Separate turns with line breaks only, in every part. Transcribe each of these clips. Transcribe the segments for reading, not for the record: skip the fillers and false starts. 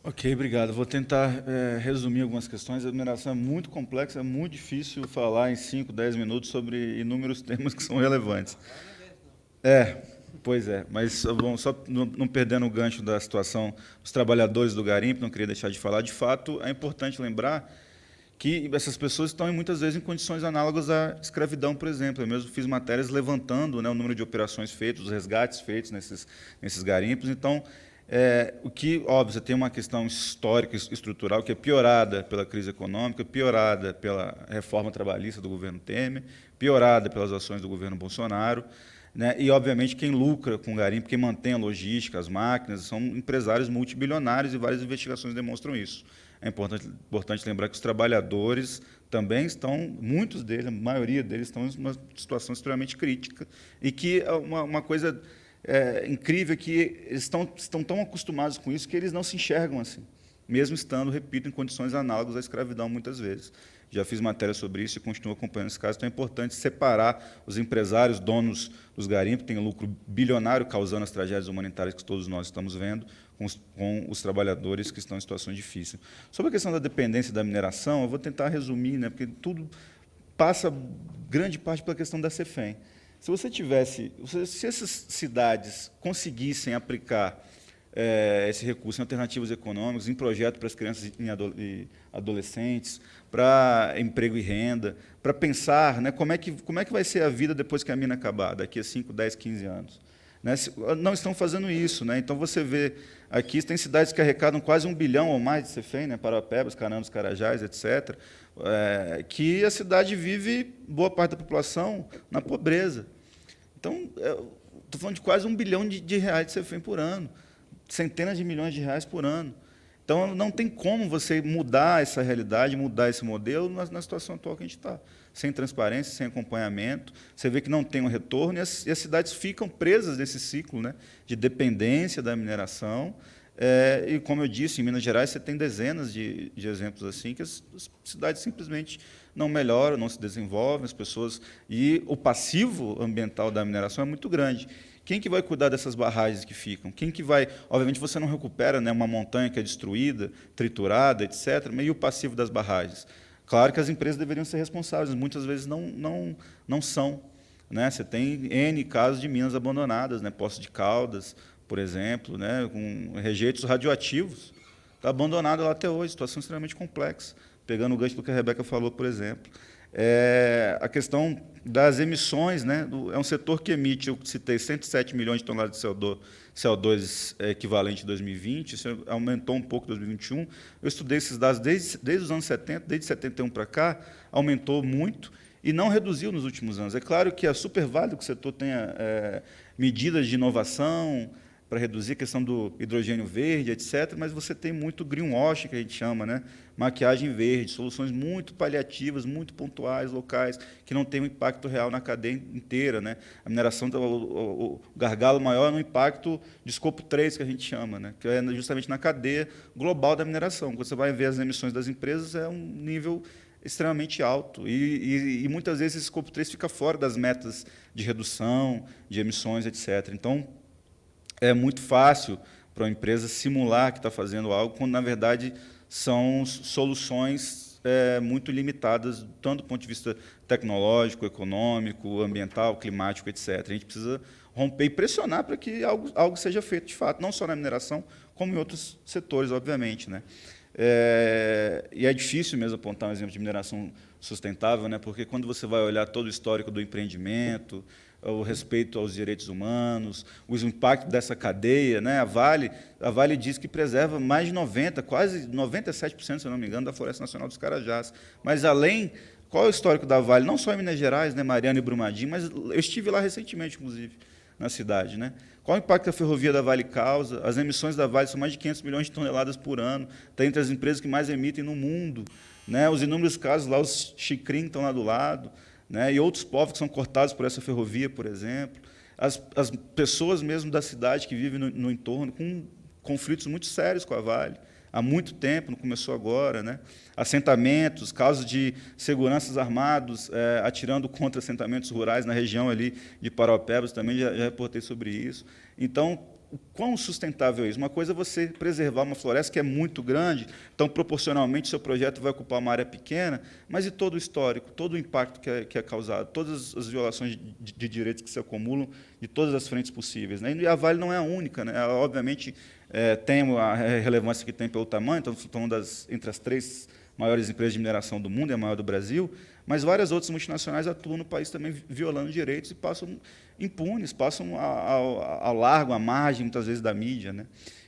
Ok, obrigado. Vou tentar resumir algumas questões. A mineração é muito complexa, é muito difícil falar em 5, 10 minutos sobre inúmeros temas que são relevantes. É, pois é, mas bom, só não perdendo o gancho da situação dos trabalhadores do garimpo, não queria deixar de falar. De fato, é importante lembrar que essas pessoas estão muitas vezes em condições análogas à escravidão, por exemplo. Eu mesmo fiz matérias levantando, né, o número de operações feitas, os resgates feitos nesses garimpos. Então, o que, óbvio, você tem uma questão histórica, estrutural, que é piorada pela crise econômica, piorada pela reforma trabalhista do governo Temer, piorada pelas ações do governo Bolsonaro, né? E, obviamente, quem lucra com o garimpo, quem mantém a logística, as máquinas, são empresários multibilionários, e várias investigações demonstram isso. É importante lembrar que os trabalhadores também estão, muitos deles, a maioria deles, estão em uma situação extremamente crítica, e que uma coisa incrível é que eles estão tão acostumados com isso que eles não se enxergam assim, mesmo estando, repito, em condições análogas à escravidão, muitas vezes. Já fiz matéria sobre isso e continuo acompanhando esse caso. Então, é importante separar os empresários, donos dos garimpos, que têm lucro bilionário causando as tragédias humanitárias que todos nós estamos vendo, com os trabalhadores que estão em situação difícil. Sobre a questão da dependência da mineração, eu vou tentar resumir, né, porque tudo passa grande parte pela questão da Cefem. Se você tivesse, se essas cidades conseguissem aplicar esse recurso em alternativas econômicas, em projetos para as crianças e adolescentes, para emprego e renda, para pensar, né, como é que vai ser a vida depois que a mina acabar, daqui a 5, 10, 15 anos. Né, não estão fazendo isso. Né, então, você vê aqui, tem cidades que arrecadam quase 1 bilhão ou mais de Cefem, né, Parauapebas, Carandos, Carajás, etc., que a cidade vive, boa parte da população, na pobreza. Então, estou falando de quase 1 bilhão de reais de Cefem por ano, centenas de milhões de reais por ano. Então, não tem como você mudar essa realidade, mudar esse modelo na situação atual que a gente está. Sem transparência, sem acompanhamento, você vê que não tem um retorno, e as cidades ficam presas nesse ciclo, né, de dependência da mineração. E, como eu disse, em Minas Gerais você tem dezenas de exemplos assim, que as cidades simplesmente não melhoram, não se desenvolvem, as pessoas... E o passivo ambiental da mineração é muito grande. Quem que vai cuidar dessas barragens que ficam? Quem que vai... Obviamente, você não recupera, né, uma montanha que é destruída, triturada, etc., mas e o passivo das barragens? Claro que as empresas deveriam ser responsáveis, muitas vezes não são. Né? Você tem N casos de minas abandonadas, né? Poços de Caldas, por exemplo, né? Com rejeitos radioativos. Está abandonado lá até hoje, situação extremamente complexa. Pegando o gancho do que a Rebeca falou, por exemplo. A questão das emissões, né? É um setor que emite, eu citei, 107 milhões de toneladas de CO2 equivalente em 2020, isso aumentou um pouco em 2021. Eu estudei esses dados desde os anos 70, desde 71 para cá, aumentou muito e não reduziu nos últimos anos. É claro que é super válido que o setor tenha medidas de inovação para reduzir a questão do hidrogênio verde, etc., mas você tem muito greenwashing, que a gente chama, né? Maquiagem verde, soluções muito paliativas, muito pontuais, locais, que não têm um impacto real na cadeia inteira. Né? A mineração, o gargalo maior é no impacto de escopo 3, que a gente chama, né? Que é justamente na cadeia global da mineração. Quando você vai ver as emissões das empresas, é um nível extremamente alto. E muitas vezes esse escopo 3 fica fora das metas de redução, de emissões, etc. Então, é muito fácil para uma empresa simular que está fazendo algo, quando, na verdade, são soluções muito limitadas, tanto do ponto de vista tecnológico, econômico, ambiental, climático, etc. A gente precisa romper e pressionar para que algo seja feito, de fato, não só na mineração, como em outros setores, obviamente. Né? E é difícil mesmo apontar um exemplo de mineração sustentável, né? Porque quando você vai olhar todo o histórico do empreendimento, o respeito aos direitos humanos, o impacto dessa cadeia, né? A Vale diz que preserva mais de 90, quase 97%, se eu não me engano, da Floresta Nacional dos Carajás. Mas, além, qual é o histórico da Vale? Não só em Minas Gerais, né? Mariana e Brumadinho, mas eu estive lá recentemente, inclusive, na cidade. Né? Qual o impacto que a ferrovia da Vale causa? As emissões da Vale são mais de 500 milhões de toneladas por ano, está entre as empresas que mais emitem no mundo. Né? Os inúmeros casos lá, os Xicrim estão lá do lado, né? E outros povos que são cortados por essa ferrovia, por exemplo. As pessoas mesmo da cidade que vivem no entorno, com conflitos muito sérios com a Vale, há muito tempo, não começou agora. Né? Assentamentos, casos de seguranças armados atirando contra assentamentos rurais na região ali de Parauapebas, também já reportei sobre isso. Então, o quão sustentável é isso. Uma coisa é você preservar uma floresta que é muito grande, então, proporcionalmente, seu projeto vai ocupar uma área pequena, mas e todo o histórico, todo o impacto que é causado, todas as violações de direitos que se acumulam de todas as frentes possíveis, né? E a Vale não é a única, né? Ela, obviamente, tem a relevância que tem pelo tamanho, então, falando entre as 3 maiores empresas de mineração do mundo, é a maior do Brasil, mas várias outras multinacionais atuam no país também violando direitos e passam impunes, passam ao largo, à margem, muitas vezes, da mídia, né?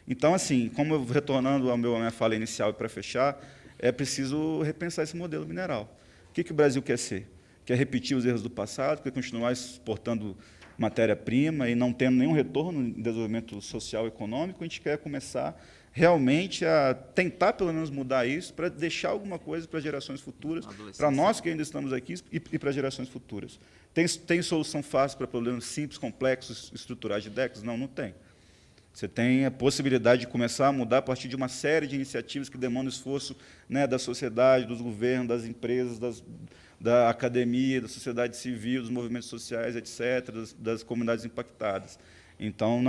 Então, assim, retornando à minha fala inicial e para fechar, é preciso repensar esse modelo mineral. O que o Brasil quer ser? Quer repetir os erros do passado, quer continuar exportando matéria-prima e não tendo nenhum retorno em desenvolvimento social e econômico? A gente quer começar realmente a tentar, pelo menos, mudar isso para deixar alguma coisa para gerações futuras, para nós que ainda estamos aqui e para gerações futuras. Tem solução fácil para problemas simples, complexos, estruturais de décadas? Não, não tem. Você tem a possibilidade de começar a mudar a partir de uma série de iniciativas que demandam esforço, né, da sociedade, dos governos, das empresas, da academia, da sociedade civil, dos movimentos sociais, etc., das comunidades impactadas. Então,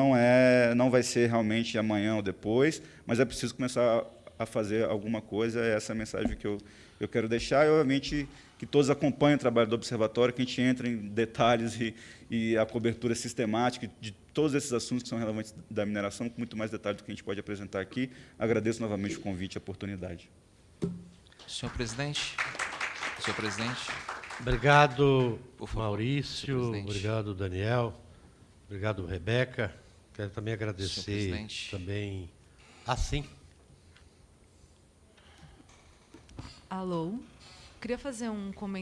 não vai ser realmente amanhã ou depois, mas é preciso começar a fazer alguma coisa, é essa a mensagem que eu quero deixar, e, obviamente, que todos acompanhem o trabalho do Observatório, que a gente entre em detalhes e a cobertura sistemática de todos esses assuntos que são relevantes da mineração, com muito mais detalhe do que a gente pode apresentar aqui. Agradeço novamente o convite e a oportunidade.
Senhor presidente. Senhor presidente.
Obrigado,
Por favor,
Maurício. Obrigado, Daniel. Obrigado, Rebeca. Quero também agradecer também. Sim.
Alô. Queria fazer um comentário.